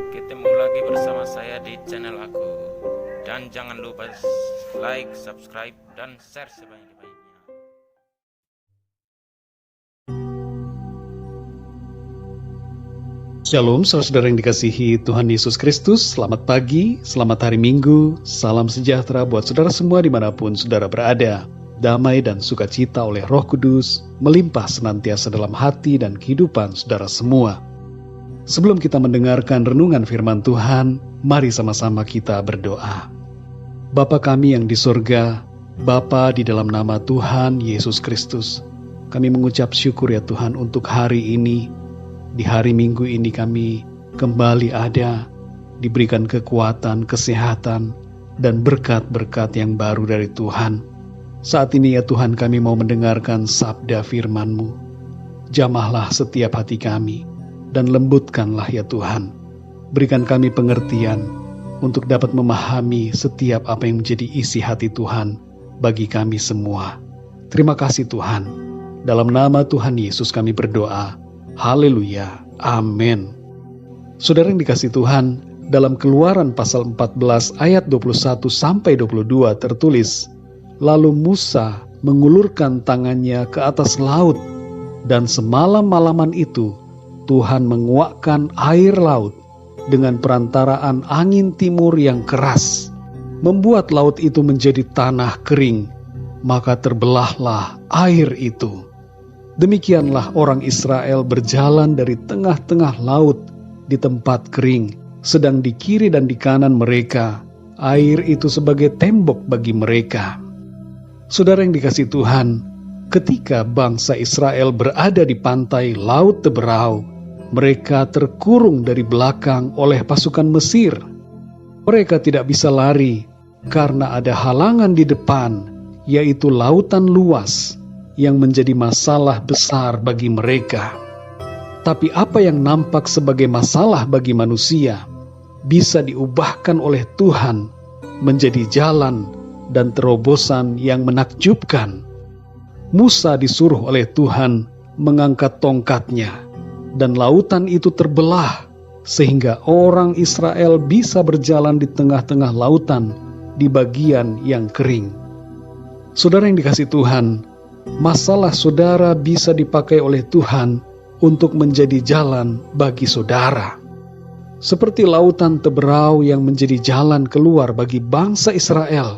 Ketemu lagi bersama saya di channel aku. Dan jangan lupa like, subscribe, dan share sebanyak-banyaknya. Shalom, saudara yang dikasihi Tuhan Yesus Kristus. Selamat pagi, selamat hari Minggu. Salam sejahtera buat saudara semua dimanapun saudara berada. Damai dan sukacita oleh Roh Kudus melimpah senantiasa dalam hati dan kehidupan saudara semua. Sebelum kita mendengarkan renungan firman Tuhan, mari sama-sama kita berdoa. Bapa kami yang di surga, Bapa di dalam nama Tuhan Yesus Kristus, kami mengucap syukur ya Tuhan untuk hari ini. Di hari Minggu ini kami kembali ada, diberikan kekuatan, kesehatan, dan berkat-berkat yang baru dari Tuhan. Saat ini ya Tuhan kami mau mendengarkan sabda firman-Mu. Jamahlah setiap hati kami, dan lembutkanlah ya Tuhan. Berikan kami pengertian untuk dapat memahami setiap apa yang menjadi isi hati Tuhan bagi kami semua. Terima kasih Tuhan. Dalam nama Tuhan Yesus kami berdoa. Haleluya, amin. Saudara yang dikasih Tuhan, dalam Keluaran pasal 14 ayat 21-22 tertulis, lalu Musa mengulurkan tangannya ke atas laut, dan semalam-malaman itu Tuhan menguakkan air laut dengan perantaraan angin timur yang keras, membuat laut itu menjadi tanah kering, maka terbelahlah air itu. Demikianlah orang Israel berjalan dari tengah-tengah laut di tempat kering, sedang di kiri dan di kanan mereka, air itu sebagai tembok bagi mereka. Saudara yang dikasih Tuhan, ketika bangsa Israel berada di pantai Laut Teberau, mereka terkurung dari belakang oleh pasukan Mesir. Mereka tidak bisa lari karena ada halangan di depan, yaitu lautan luas, yang menjadi masalah besar bagi mereka. Tapi apa yang nampak sebagai masalah bagi manusia bisa diubahkan oleh Tuhan menjadi jalan dan terobosan yang menakjubkan. Musa disuruh oleh Tuhan mengangkat tongkatnya, dan lautan itu terbelah sehingga orang Israel bisa berjalan di tengah-tengah lautan di bagian yang kering. Saudara yang dikasih Tuhan, masalah saudara bisa dipakai oleh Tuhan untuk menjadi jalan bagi saudara. Seperti lautan Teberau yang menjadi jalan keluar bagi bangsa Israel,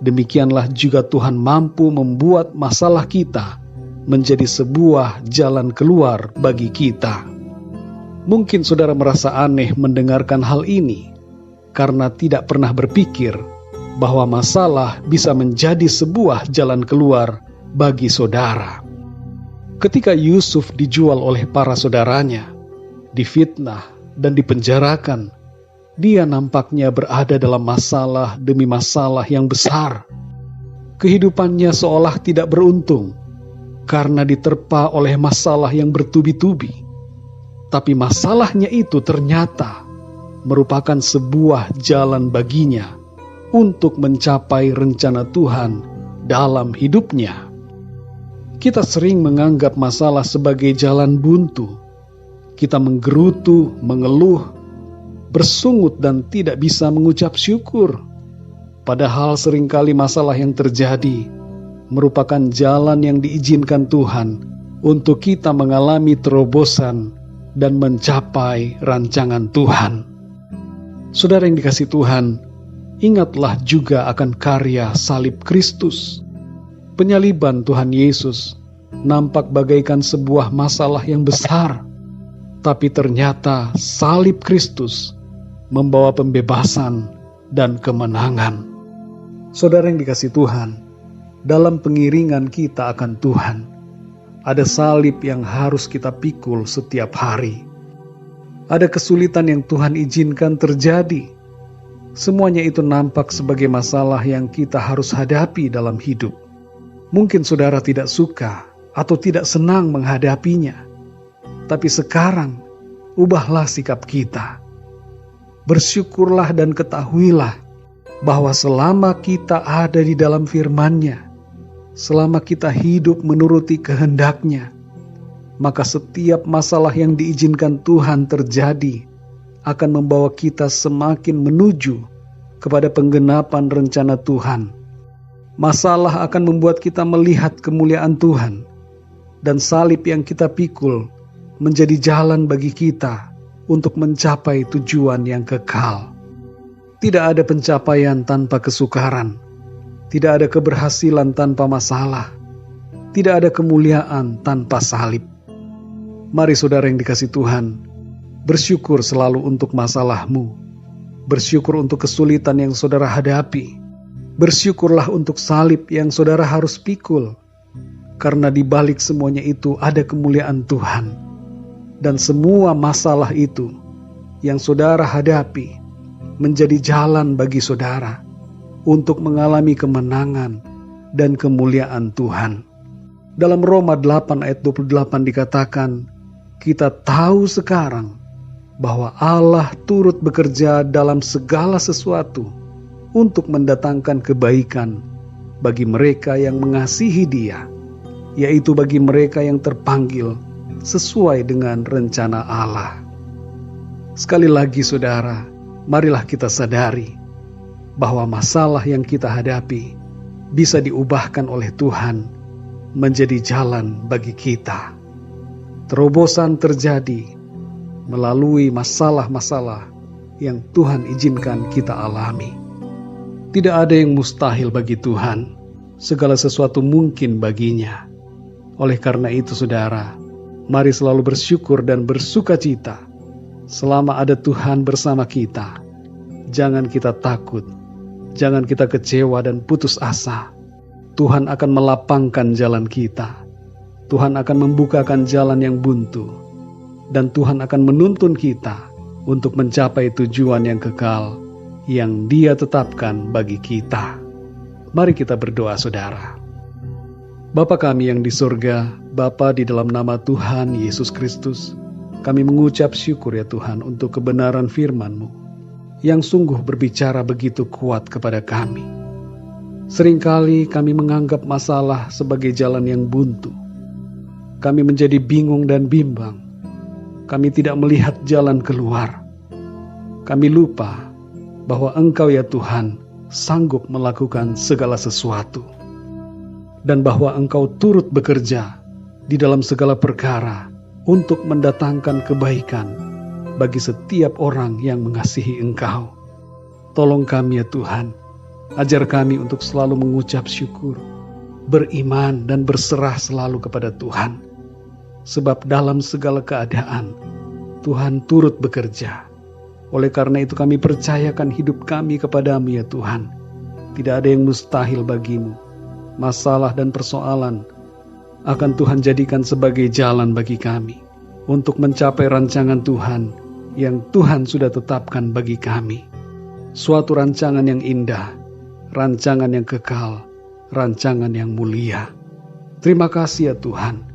demikianlah juga Tuhan mampu membuat masalah kita menjadi sebuah jalan keluar bagi kita. Mungkin saudara merasa aneh mendengarkan hal ini, karena tidak pernah berpikir bahwa masalah bisa menjadi sebuah jalan keluar bagi saudara. Ketika Yusuf dijual oleh para saudaranya, difitnah dan dipenjarakan, dia nampaknya berada dalam masalah demi masalah yang besar. Kehidupannya seolah tidak beruntung karena diterpa oleh masalah yang bertubi-tubi. Tapi masalahnya itu ternyata merupakan sebuah jalan baginya untuk mencapai rencana Tuhan dalam hidupnya. Kita sering menganggap masalah sebagai jalan buntu. Kita menggerutu, mengeluh, bersungut dan tidak bisa mengucap syukur. Padahal seringkali masalah yang terjadi merupakan jalan yang diizinkan Tuhan untuk kita mengalami terobosan dan mencapai rancangan Tuhan. Saudara yang dikasih Tuhan, ingatlah juga akan karya salib Kristus. Penyaliban Tuhan Yesus nampak bagaikan sebuah masalah yang besar, tapi ternyata salib Kristus membawa pembebasan dan kemenangan. Saudara yang dikasih Tuhan, dalam pengiringan kita akan Tuhan, ada salib yang harus kita pikul setiap hari. Ada kesulitan yang Tuhan izinkan terjadi. Semuanya itu nampak sebagai masalah yang kita harus hadapi dalam hidup. Mungkin saudara tidak suka atau tidak senang menghadapinya, tapi sekarang ubahlah sikap kita. Bersyukurlah dan ketahuilah bahwa selama kita ada di dalam firman-Nya, selama kita hidup menuruti kehendak-Nya, maka setiap masalah yang diizinkan Tuhan terjadi akan membawa kita semakin menuju kepada penggenapan rencana Tuhan. Masalah akan membuat kita melihat kemuliaan Tuhan, dan salib yang kita pikul menjadi jalan bagi kita untuk mencapai tujuan yang kekal. Tidak ada pencapaian tanpa kesukaran, tidak ada keberhasilan tanpa masalah, tidak ada kemuliaan tanpa salib. Mari saudara yang dikasihi Tuhan, bersyukur selalu untuk masalahmu, bersyukur untuk kesulitan yang saudara hadapi, bersyukurlah untuk salib yang saudara harus pikul, karena di balik semuanya itu ada kemuliaan Tuhan. Dan semua masalah itu yang saudara hadapi menjadi jalan bagi saudara untuk mengalami kemenangan dan kemuliaan Tuhan. Dalam Roma 8 ayat 28 dikatakan, kita tahu sekarang bahwa Allah turut bekerja dalam segala sesuatu untuk mendatangkan kebaikan bagi mereka yang mengasihi Dia, yaitu bagi mereka yang terpanggil sesuai dengan rencana Allah. Sekali lagi saudara, marilah kita sadari bahwa masalah yang kita hadapi bisa diubahkan oleh Tuhan menjadi jalan bagi kita. Terobosan terjadi melalui masalah-masalah yang Tuhan izinkan kita alami. Tidak ada yang mustahil bagi Tuhan, segala sesuatu mungkin baginya. Oleh karena itu saudara, mari selalu bersyukur dan bersukacita selama ada Tuhan bersama kita. Jangan kita takut, jangan kita kecewa dan putus asa. Tuhan akan melapangkan jalan kita. Tuhan akan membukakan jalan yang buntu. Dan Tuhan akan menuntun kita untuk mencapai tujuan yang kekal yang Dia tetapkan bagi kita. Mari kita berdoa saudara. Bapa kami yang di surga, Bapa di dalam nama Tuhan Yesus Kristus, kami mengucap syukur ya Tuhan untuk kebenaran firman-Mu yang sungguh berbicara begitu kuat kepada kami. Seringkali kami menganggap masalah sebagai jalan yang buntu. Kami menjadi bingung dan bimbang. Kami tidak melihat jalan keluar. Kami lupa bahwa Engkau ya Tuhan sanggup melakukan segala sesuatu. Dan bahwa Engkau turut bekerja di dalam segala perkara untuk mendatangkan kebaikan bagi setiap orang yang mengasihi Engkau. Tolong kami ya Tuhan, ajar kami untuk selalu mengucap syukur, beriman dan berserah selalu kepada Tuhan. Sebab dalam segala keadaan, Tuhan turut bekerja. Oleh karena itu kami percayakan hidup kami kepadamu ya Tuhan. Tidak ada yang mustahil bagimu. Masalah dan persoalan akan Tuhan jadikan sebagai jalan bagi kami untuk mencapai rancangan Tuhan yang Tuhan sudah tetapkan bagi kami. Suatu rancangan yang indah, rancangan yang kekal, rancangan yang mulia. Terima kasih ya Tuhan.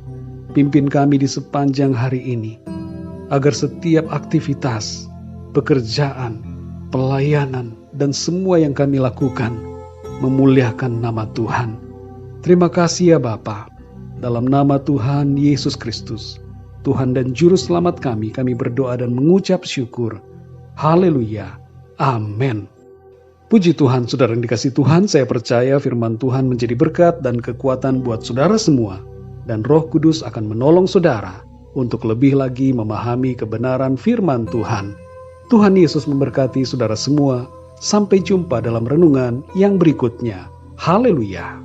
Pimpin kami di sepanjang hari ini, agar setiap aktivitas, pekerjaan, pelayanan, dan semua yang kami lakukan memuliakan nama Tuhan. Terima kasih ya Bapa. Dalam nama Tuhan Yesus Kristus, Tuhan dan Juru Selamat kami berdoa dan mengucap syukur. Haleluya. Amin. Puji Tuhan, saudara yang dikasihi Tuhan, saya percaya firman Tuhan menjadi berkat dan kekuatan buat saudara semua. Dan Roh Kudus akan menolong saudara untuk lebih lagi memahami kebenaran firman Tuhan. Tuhan Yesus memberkati saudara semua. Sampai jumpa dalam renungan yang berikutnya. Haleluya.